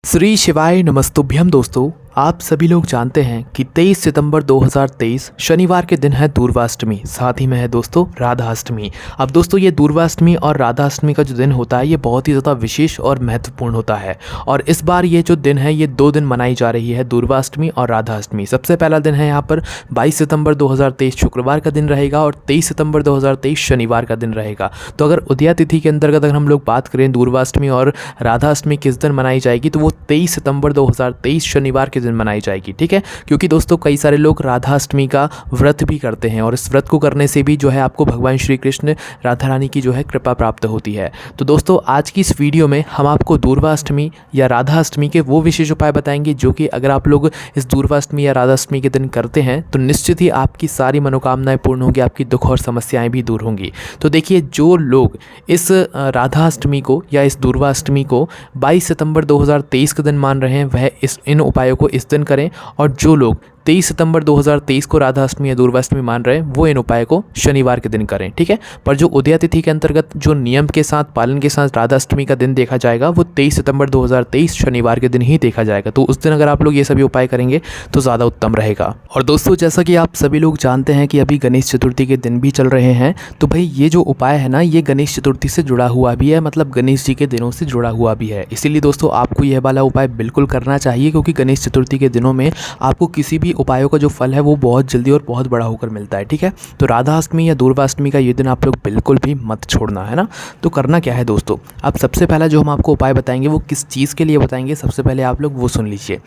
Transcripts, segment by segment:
श्री शिवाय नमस्तुभ्यम। दोस्तों, आप सभी लोग जानते हैं कि 23 सितंबर 2023 शनिवार के दिन है दूर्वाष्टमी, साथ ही में है दोस्तों राधाष्टमी। अब दोस्तों ये दूर्वाष्टमी और राधाष्टमी का जो दिन होता है ये बहुत ही ज़्यादा विशेष और महत्वपूर्ण होता है। और इस बार ये जो दिन है ये 2 दिन मनाई जा रही है, दूर्वाष्टमी और राधाष्टमी। सबसे पहला दिन है यहाँ पर 22 सितंबर 2023 शुक्रवार का दिन रहेगा और 23 सितंबर 2023 शनिवार का दिन रहेगा। तो अगर उदया तिथि के अंतर्गत अगर हम लोग बात करें दूर्वाष्टमी और राधाष्टमी किस दिन मनाई जाएगी, तो वो 23 सितंबर 2023 शनिवार के दिन मनाई जाएगी। ठीक है, क्योंकि दोस्तों कई सारे लोग राधाष्टमी का व्रत भी करते हैं और इस व्रत को करने से भी जो है आपको भगवान श्री कृष्ण राधा रानी की जो है कृपा प्राप्त होती है। तो दोस्तों आज की इस वीडियो में हम आपको दूर्वाष्टमी या राधाष्टमी के वो विशेष उपाय बताएंगे जो कि अगर आप लोग इस दूर्वाष्टमी या राधाष्टमी के दिन करते हैं तो निश्चित ही आपकी सारी मनोकामनाएं पूर्ण होंगी, आपकी दुख और समस्याएं भी दूर होंगी। तो देखिए, जो लोग इस राधाष्टमी को या इस दूर्वाष्टमी को 22 सितंबर 2023 के दिन मान रहे हैं वह इन उपायों को इस दिन करें, और जो लोग 23 सितंबर 2023 को राधाष्टमी या दूर्वाष्टमी मान रहे हैं वो इन उपाय को शनिवार के दिन करें। ठीक है, पर जो उदया तिथि के अंतर्गत जो नियम के साथ पालन के साथ राधाष्टमी का दिन देखा जाएगा वो 23 सितंबर 2023 शनिवार के दिन ही देखा जाएगा। तो उस दिन अगर आप लोग ये सभी उपाय करेंगे तो ज़्यादा उत्तम रहेगा। और दोस्तों जैसा कि आप सभी लोग जानते हैं कि अभी गणेश चतुर्थी के दिन भी चल रहे हैं, तो भाई ये जो उपाय है ना ये गणेश चतुर्थी से जुड़ा हुआ भी है, मतलब गणेश जी के दिनों से जुड़ा हुआ भी है। इसीलिए दोस्तों आपको यह वाला उपाय बिल्कुल करना चाहिए, क्योंकि गणेश चतुर्थी के दिनों में आपको किसी भी उपायों का जो फल है वो बहुत जल्दी और बहुत बड़ा होकर मिलता है। ठीक है, तो राधाष्टमी या दूर्वाष्टमी का ये दिन आप लोग बिल्कुल भी मत छोड़ना, है ना। तो करना क्या है दोस्तों, अब सबसे पहला जो हम आपको उपाय बताएंगे वो किस चीज़ के लिए बताएंगे, सबसे पहले आप लोग वो सुन लीजिए।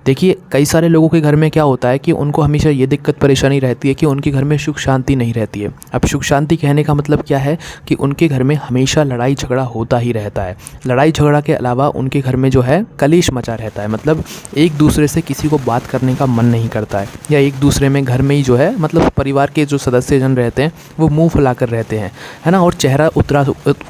देखिए, कई सारे लोगों के घर में क्या होता है कि उनको हमेशा ये दिक्कत परेशानी रहती है कि उनके घर में सुख शांति नहीं रहती है। अब सुख शांति कहने का मतलब क्या है कि उनके घर में हमेशा लड़ाई झगड़ा होता ही रहता है। लड़ाई झगड़ा के अलावा उनके घर में जो है कलेश मचा रहता है, मतलब एक दूसरे से किसी को बात करने का मन नहीं करता है, या एक दूसरे में घर में ही जो है मतलब परिवार के जो सदस्य जन रहते हैं वो मुंह फुलाकर रहते हैं, है ना, और चेहरा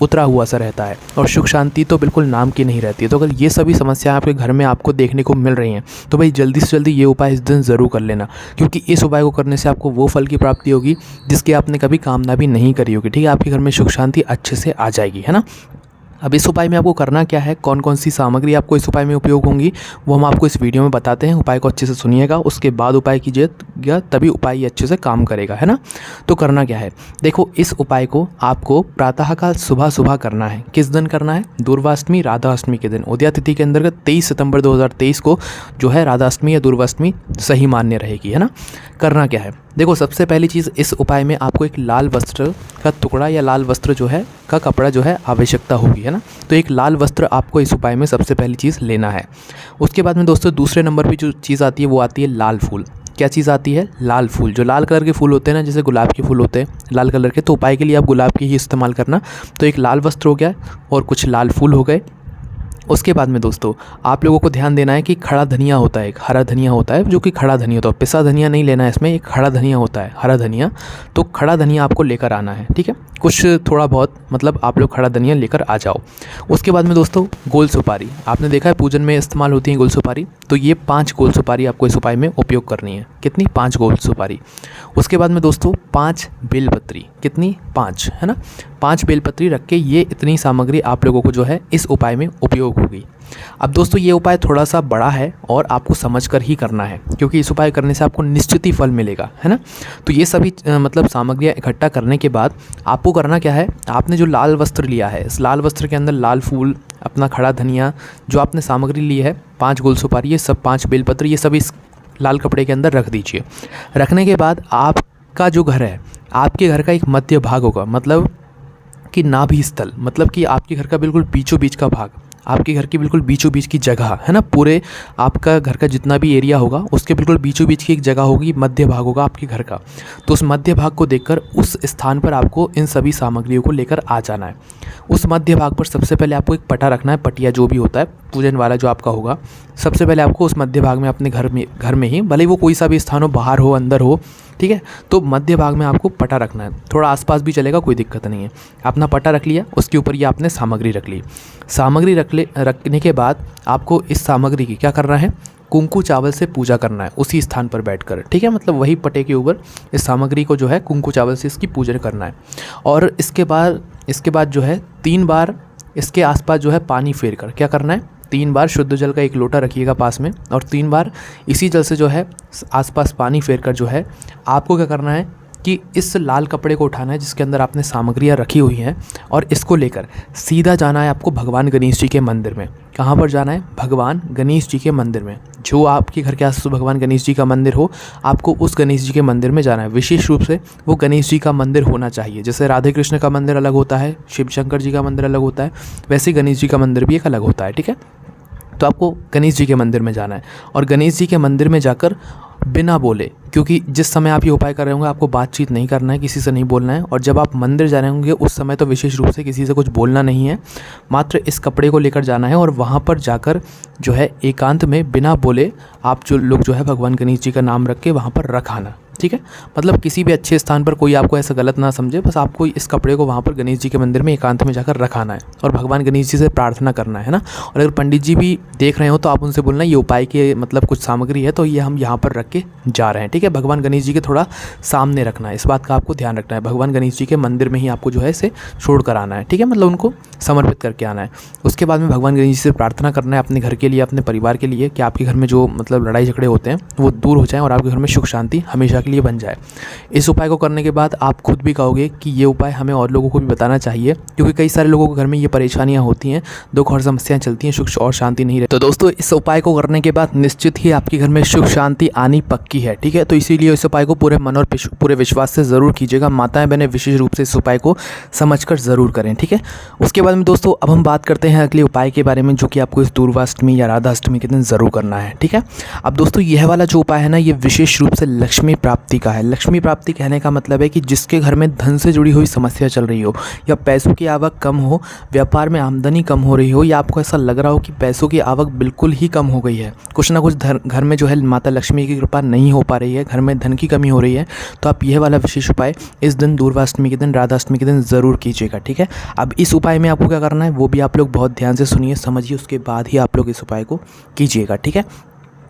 उतरा हुआ सा रहता है और सुख शांति तो बिल्कुल नाम की नहीं रहती है। तो अगर ये सभी समस्याएं आपके घर में आपको देखने को मिल रही हैं तो भाई जल्दी से जल्दी ये उपाय इस दिन ज़रूर कर लेना, क्योंकि इस उपाय को करने से आपको वो फल की प्राप्ति होगी जिसकी आपने कभी कामना भी नहीं करी होगी। ठीक है, आपके घर में सुख शांति अच्छे से आ जाएगी, है ना। अब इस उपाय में आपको करना क्या है, कौन कौन सी सामग्री आपको इस उपाय में उपयोग होंगी वो हम आपको इस वीडियो में बताते हैं। उपाय को अच्छे से सुनिएगा, उसके बाद उपाय कीजिएगा, तभी उपाय ये अच्छे से काम करेगा, है ना। तो करना क्या है, देखो इस उपाय को आपको प्रातःकाल सुबह सुबह करना है। किस दिन करना है, दूर्वाष्टमी राधाष्टमी के दिन। उदया तिथि के अंतर्गत 23 सितंबर 2023 को जो है राधाष्टमी या दूर्वाष्टमी सही मान्य रहेगी, है ना। करना क्या है, देखो सबसे पहली चीज़ इस उपाय में आपको एक लाल वस्त्र का टुकड़ा या लाल वस्त्र जो है का कपड़ा जो है आवश्यकता होगी, है ना। तो एक लाल वस्त्र आपको इस उपाय में सबसे पहली चीज़ लेना है। उसके बाद में दोस्तों दूसरे नंबर पे जो चीज़ आती है वो आती है लाल फूल। क्या चीज़ आती है, लाल फूल। जो लाल कलर के फूल होते हैं ना, जैसे गुलाब के फूल होते हैं लाल कलर के, तो उपाय के लिए आप गुलाब के ही इस्तेमाल करना। तो एक लाल वस्त्र हो गया और कुछ लाल फूल हो गए। उसके बाद में दोस्तों आप लोगों को ध्यान देना है कि खड़ा धनिया होता है, एक हरा धनिया होता है जो कि खड़ा धनिया होता है, पिसा धनिया नहीं लेना है इसमें, एक खड़ा धनिया होता है, हरा धनिया। तो खड़ा धनिया आपको लेकर आना है, ठीक है, कुछ थोड़ा बहुत, मतलब आप लोग खड़ा धनिया लेकर आ जाओ। उसके बाद में दोस्तों गोल सुपारी, आपने देखा है पूजन में इस्तेमाल होती है गोल सुपारी, तो ये 5 गोल सुपारी आपको इस उपाय में उपयोग करनी है। कितनी, 5 गोल सुपारी। उसके बाद में दोस्तों 5 बेलपत्री, कितनी, 5, है ना। 5 बेलपत्री रख के ये इतनी सामग्री आप लोगों को जो है इस उपाय में उपयोग होगी। अब दोस्तों ये उपाय थोड़ा सा बड़ा है और आपको समझकर ही करना है, क्योंकि इस उपाय करने से आपको निश्चित ही फल मिलेगा, है ना। तो ये सभी मतलब सामग्रियाँ इकट्ठा करने के बाद आपको करना क्या है, आपने जो लाल वस्त्र लिया है इस लाल वस्त्र के अंदर लाल फूल, अपना खड़ा धनिया, जो आपने सामग्री ली है, 5 गोल सुपारी, ये सब 5 बेलपत्र, ये सब इस लाल कपड़े के अंदर रख दीजिए। रखने के बाद आपका जो घर है, आपके घर का एक मध्य भाग होगा, मतलब कि नाभि स्थल, मतलब कि आपके घर का बिल्कुल बीचों बीच का भाग, आपके घर की बिल्कुल बीचों बीच की जगह, है ना। पूरे आपका घर का जितना भी एरिया होगा उसके बिल्कुल बीचों बीच की एक जगह होगी, मध्य भाग होगा आपके घर का। तो उस मध्य भाग को देखकर उस स्थान पर आपको इन सभी सामग्रियों को लेकर आ जाना है। उस मध्य भाग पर सबसे पहले आपको एक पटा रखना है, पटिया जो भी होता है पूजन वाला जो आपका होगा, सबसे पहले आपको उस मध्य भाग में अपने घर में ही, भले वो कोई सा भी स्थान हो, बाहर हो अंदर हो, ठीक है, तो मध्य भाग में आपको पटा रखना है। थोड़ा आसपास भी चलेगा, कोई दिक्कत नहीं है। अपना पटा रख लिया, उसके ऊपर ये आपने सामग्री रख ली। सामग्री रखने के बाद आपको इस सामग्री की क्या करना है, कुंकू चावल से पूजा करना है उसी स्थान पर बैठकर, ठीक है, मतलब वही पटे के ऊपर इस सामग्री को जो है कुंकू चावल से इसकी पूजन करना है। और इसके बाद जो है 3 बार इसके आसपास जो है पानी फेर कर क्या करना है, 3 बार शुद्ध जल का एक लोटा रखिएगा पास में, और 3 बार इसी जल से जो है आसपास पानी फेर कर जो है आपको क्या करना है कि इस लाल कपड़े को उठाना है जिसके अंदर आपने सामग्रियाँ रखी हुई हैं, और इसको लेकर सीधा जाना है आपको भगवान गणेश जी के मंदिर में। कहाँ पर जाना है? भगवान गणेश जी के मंदिर में। जो आपके घर के आसपास भगवान गणेश जी का मंदिर हो, आपको उस गणेश जी के मंदिर में जाना है। विशेष रूप से वो गणेश जी का मंदिर होना चाहिए। जैसे राधे कृष्ण का मंदिर अलग होता है, शिव शंकर जी का मंदिर अलग होता है, वैसे ही गणेश जी का मंदिर भी एक अलग होता है। ठीक है, तो आपको गणेश जी के मंदिर में जाना है, और गणेश जी के मंदिर में जाकर बिना बोले, क्योंकि जिस समय आप ये उपाय कर रहे होंगे आपको बातचीत नहीं करना है, किसी से नहीं बोलना है, और जब आप मंदिर जा रहे होंगे उस समय तो विशेष रूप से किसी से कुछ बोलना नहीं है, मात्र इस कपड़े को लेकर जाना है, और वहाँ पर जाकर जो है एकांत में बिना बोले आप जो लोग जो है भगवान गणेश जी का नाम रख के वहाँ पर रखाना। ठीक है, मतलब किसी भी अच्छे स्थान पर कोई आपको ऐसा गलत ना समझे, बस आपको इस कपड़े को वहाँ पर गणेश जी के मंदिर में एकांत में जाकर रखाना है और भगवान गणेश जी से प्रार्थना करना है ना। और अगर पंडित जी भी देख रहे हो तो आप उनसे बोलना ये उपाय के मतलब कुछ सामग्री है तो ये हम यहाँ पर रख के जा रहे हैं। ठीक है, भगवान गणेश जी के थोड़ा सामने रखना है, इस बात का आपको ध्यान रखना है। भगवान गणेश जी के मंदिर में ही आपको जो है इसे छोड़ कर आना है। ठीक है, मतलब उनको समर्पित करके आना है। उसके बाद में भगवान गणेश जी से प्रार्थना करना है अपने घर के लिए, अपने परिवार के लिए, कि आपके घर में जो मतलब लड़ाई झगड़े होते हैं वो दूर हो जाएं और आपके घर में सुख शांति हमेशा के लिए बन जाए। इस उपाय को करने के बाद आप खुद भी कहोगे कि ये उपाय हमें और लोगों को भी बताना चाहिए, क्योंकि कई सारे लोगों के घर में ये परेशानियां होती हैं, दुख और समस्याएं चलती हैं, सुख और शांति नहीं रहती। तो दोस्तों इस उपाय को करने के बाद निश्चित ही आपके घर में सुख शांति आनी पक्की है। ठीक है, तो इसीलिए इस उपाय को पूरे मन और पूरे विश्वास से ज़रूर कीजिएगा। माताएं बहनें विशेष रूप से इस उपाय को समझकर ज़रूर करें। ठीक है, उसके बाद में दोस्तों अब हम बात करते हैं अगले उपाय के बारे में, जो कि आपको इस दूर्वाष्टमी या राधाष्टमी के दिन ज़रूर करना है। ठीक है, अब दोस्तों यह वाला जो उपाय है ना, ये विशेष रूप से लक्ष्मी प्राप्ति का है। लक्ष्मी प्राप्ति कहने का मतलब है कि जिसके घर में धन से जुड़ी हुई समस्या चल रही हो, या पैसों की आवक कम हो, व्यापार में आमदनी कम हो रही हो, या आपको ऐसा लग रहा हो कि पैसों की आवक बिल्कुल ही कम हो गई है, कुछ ना कुछ घर में जो है माता लक्ष्मी की कृपा नहीं हो पा रही है, घर में धन की कमी हो रही है, तो आप यह वाला विशेष उपाय इस दिन दूर्वाष्टमी के दिन, राधाष्टमी के दिन ज़रूर कीजिएगा। ठीक है, अब इस उपाय में आपको क्या करना है वो भी आप लोग बहुत ध्यान से सुनिए, समझिए, उसके बाद ही आप लोग इस उपाय को कीजिएगा। ठीक है,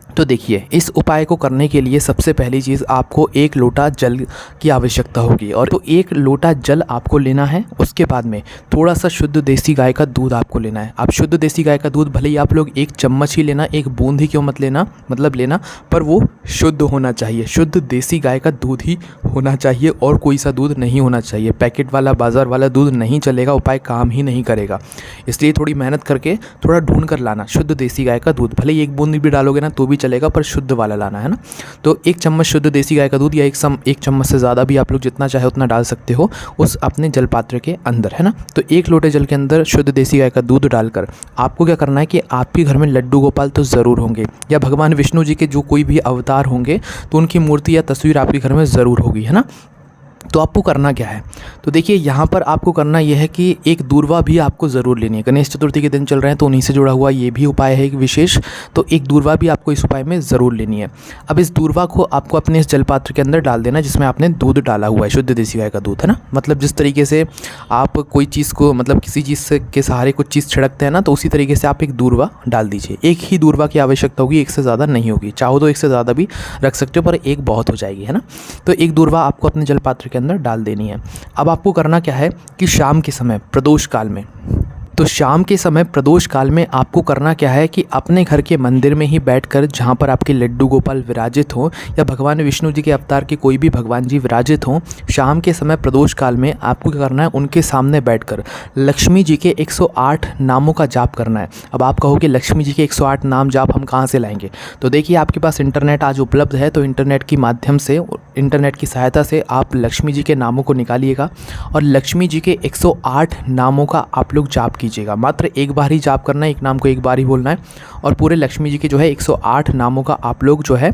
तो देखिए इस उपाय को करने के लिए सबसे पहली चीज़ आपको 1 लोटा जल की आवश्यकता होगी, और तो 1 लोटा जल आपको लेना है। उसके बाद में थोड़ा सा शुद्ध देसी गाय का दूध आपको लेना है। आप शुद्ध देसी गाय का दूध भले ही आप लोग 1 चम्मच ही लेना, 1 बूंद ही क्यों मत लेना, मतलब लेना, पर वो शुद्ध होना चाहिए। शुद्ध देसी गाय का दूध ही होना चाहिए, और कोई सा दूध नहीं होना चाहिए। पैकेट वाला बाज़ार वाला दूध नहीं चलेगा, उपाय काम ही नहीं करेगा। इसलिए थोड़ी मेहनत करके थोड़ा ढूंढ कर लाना शुद्ध देसी गाय का दूध। भले ही 1 बूंद भी डालोगे ना तो भी चलेगा, पर शुद्ध वाला लाना है ना। तो 1 चम्मच शुद्ध देसी गाय का दूध, या 1 चम्मच से ज़्यादा भी आप लोग जितना चाहे उतना डाल सकते हो उस अपने जल पात्र के अंदर, है ना। तो 1 लोटे जल के अंदर शुद्ध देसी गाय का दूध डालकर आपको क्या करना है कि आपके घर में लड्डू गोपाल तो ज़रूर होंगे, या भगवान विष्णु जी के जो कोई भी अवतार होंगे तो उनकी मूर्ति या तस्वीर आपके घर में ज़रूर होगी, है ना। तो आपको करना क्या है, तो देखिए यहाँ पर आपको करना यह है कि एक दूर्वा भी आपको ज़रूर लेनी है। गणेश चतुर्थी के दिन चल रहे हैं तो उन्हीं से जुड़ा हुआ ये भी उपाय है एक विशेष, तो एक दूर्वा भी आपको इस उपाय में ज़रूर लेनी है। अब इस दूर्वा को आपको अपने इस जलपात्र के अंदर डाल देना जिसमें आपने दूध डाला हुआ है, शुद्ध देसी गाय का दूध, है ना। मतलब जिस तरीके से आप कोई चीज़ को मतलब किसी चीज़ के सहारे कुछ चीज़ छिड़कते हैं ना, तो उसी तरीके से आप एक दूर्वा डाल दीजिए। एक ही दूर्वा की आवश्यकता होगी, एक से ज़्यादा नहीं होगी। चाहो तो एक से ज़्यादा भी रख सकते हो, पर एक बहुत हो जाएगी, है ना। तो एक दूर्वा आपको अपने जलपात्र के अंदर डाल देनी है। अब आपको करना क्या है कि शाम के समय प्रदोष काल में, तो शाम के समय प्रदोष काल में आपको करना क्या है कि अपने घर के मंदिर में ही बैठकर, जहाँ पर आपके लड्डू गोपाल विराजित हों या भगवान विष्णु जी के अवतार के कोई भी भगवान जी विराजित हों, शाम के समय प्रदोष काल में आपको क्या करना है, उनके सामने बैठकर लक्ष्मी जी के 108 नामों का जाप करना है। अब आप कहोगे लक्ष्मी जी के 108 नाम जाप हम कहाँ से लाएंगे, तो देखिए आपके पास इंटरनेट आज उपलब्ध है, तो इंटरनेट के माध्यम से, इंटरनेट की सहायता से आप लक्ष्मी जी के नामों को निकालिएगा और लक्ष्मी जी के 108 नामों का आप लोग जाप कीजिएगा। मात्र एक बार ही जाप करना है, एक नाम को एक बार ही बोलना है, और पूरे लक्ष्मी जी के जो है 108 नामों का आप लोग जो है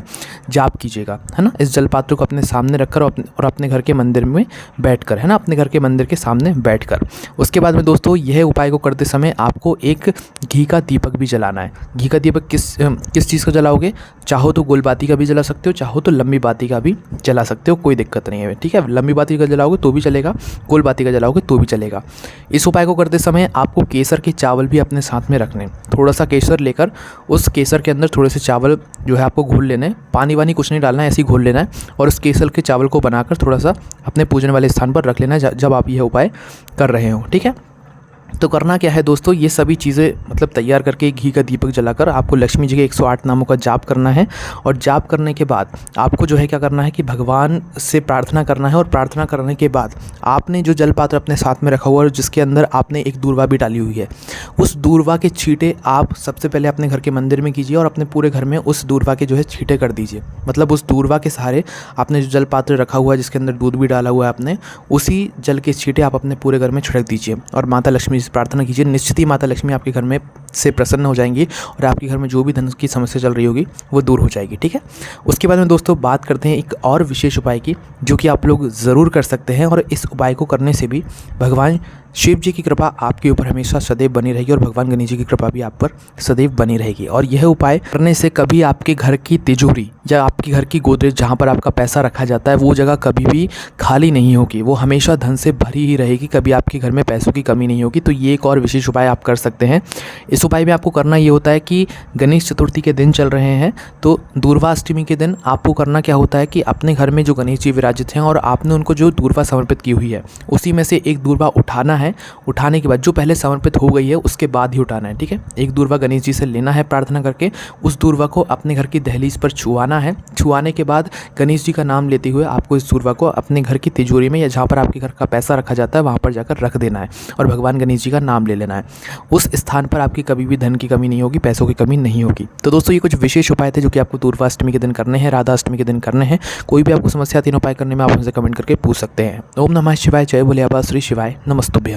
जाप कीजिएगा, है ना। इस जलपात्र को अपने सामने रखकर और अपने घर के मंदिर में बैठकर, है ना, अपने घर के मंदिर के सामने बैठकर। उसके बाद में दोस्तों यह उपाय को करते समय आपको एक घी का दीपक भी जलाना है। घी का दीपक किस चीज़ का जलाओगे, चाहो तो गोल बाती का भी जला सकते हो, चाहो तो लंबी बाती का भी जला सकते हो, कोई दिक्कत नहीं है। ठीक है, लंबी बाती का जलाओगे तो भी चलेगा, गोल बाती का जलाओगे तो भी चलेगा। इस उपाय को करते समय आपको केसर के चावल भी अपने साथ में रखने। थोड़ा सा केसर लेकर उस केसर के अंदर थोड़े से चावल जो है आपको घोल लेने, पानी वानी कुछ नहीं डालना है, ऐसे ही घोल लेना है, और उस केसर के चावल को बनाकर थोड़ा सा अपने पूजन वाले स्थान पर रख लेना है जब आप यह उपाय कर रहे हो। ठीक है, तो करना क्या है दोस्तों, ये सभी चीज़ें मतलब तैयार करके घी का दीपक जलाकर आपको लक्ष्मी जी के 108 नामों का जाप करना है। और जाप करने के बाद आपको जो है क्या करना है कि भगवान से प्रार्थना करना है। और प्रार्थना करने के बाद आपने जो जल पात्र अपने साथ में रखा हुआ है जिसके अंदर आपने एक दूर्वा भी डाली हुई है, उस दूर्वा के छींटे आप सबसे पहले अपने घर के मंदिर में कीजिए और अपने पूरे घर में उस दूर्वा के जो है छींटे कर दीजिए। मतलब उस दूर्वा के सहारे आपने जो जल पात्र रखा हुआ है जिसके अंदर दूध भी डाला हुआ है आपने, उसी जल के छींटे आप अपने पूरे घर में छिड़क दीजिए और माता लक्ष्मी से प्रार्थना कीजिए। निश्चित ही माता लक्ष्मी आपके घर में से प्रसन्न हो जाएंगी और आपके घर में जो भी धन की समस्या चल रही होगी वो दूर हो जाएगी। ठीक है, उसके बाद में दोस्तों बात करते हैं एक और विशेष उपाय की जो कि आप लोग ज़रूर कर सकते हैं। और इस उपाय को करने से भी भगवान शिव जी की कृपा आपके ऊपर हमेशा सदैव बनी रहेगी और भगवान गणेश जी की कृपा भी आप पर सदैव बनी रहेगी। और यह उपाय करने से कभी आपके घर की तिजोरी या आपके घर की गोदरेज जहाँ पर आपका पैसा रखा जाता है वो जगह कभी भी खाली नहीं होगी, वो हमेशा धन से भरी ही रहेगी, कभी आपके घर में पैसों की कमी नहीं होगी। तो ये एक और विशेष उपाय आप कर सकते हैं। इस उपाय में आपको करना ये होता है कि गणेश चतुर्थी के दिन चल रहे हैं तो दूर्वा अष्टमी के दिन आपको करना क्या होता है कि अपने घर में जो गणेश जी विराजित हैं और आपने उनको जो दूर्वा समर्पित की हुई है उसी में से एक दूर्वा उठाना है। उठाने के बाद जो पहले समर्पित हो गई है उसके बाद ही उठाना है। ठीक है, एक दूर्वा गणेश जी से लेना है प्रार्थना करके, उस दूर्वा को अपने घर की दहलीज पर छुआना है। छुआने के बाद गणेश जी का नाम लेते हुए आपको इस दूर्वा को अपने घर की तिजोरी में या जहाँ पर आपके घर का पैसा रखा जाता है वहाँ पर जाकर रख देना है और भगवान गणेश जी का नाम ले लेना है। उस स्थान पर आपकी कभी भी धन की कमी नहीं होगी, पैसों की कमी नहीं होगी। तो दोस्तों ये कुछ विशेष उपाय थे जो कि आपको दूर्वा अष्टमी के दिन करने हैं, राधा अष्टमी के दिन करने हैं। कोई भी आपको समस्या तीन उपाय करने में आप हमसे कमेंट करके पूछ सकते हैं। ओम नमः शिवाय, जय भोले बाबा, श्री शिवाय, नमस्तुभ्यम।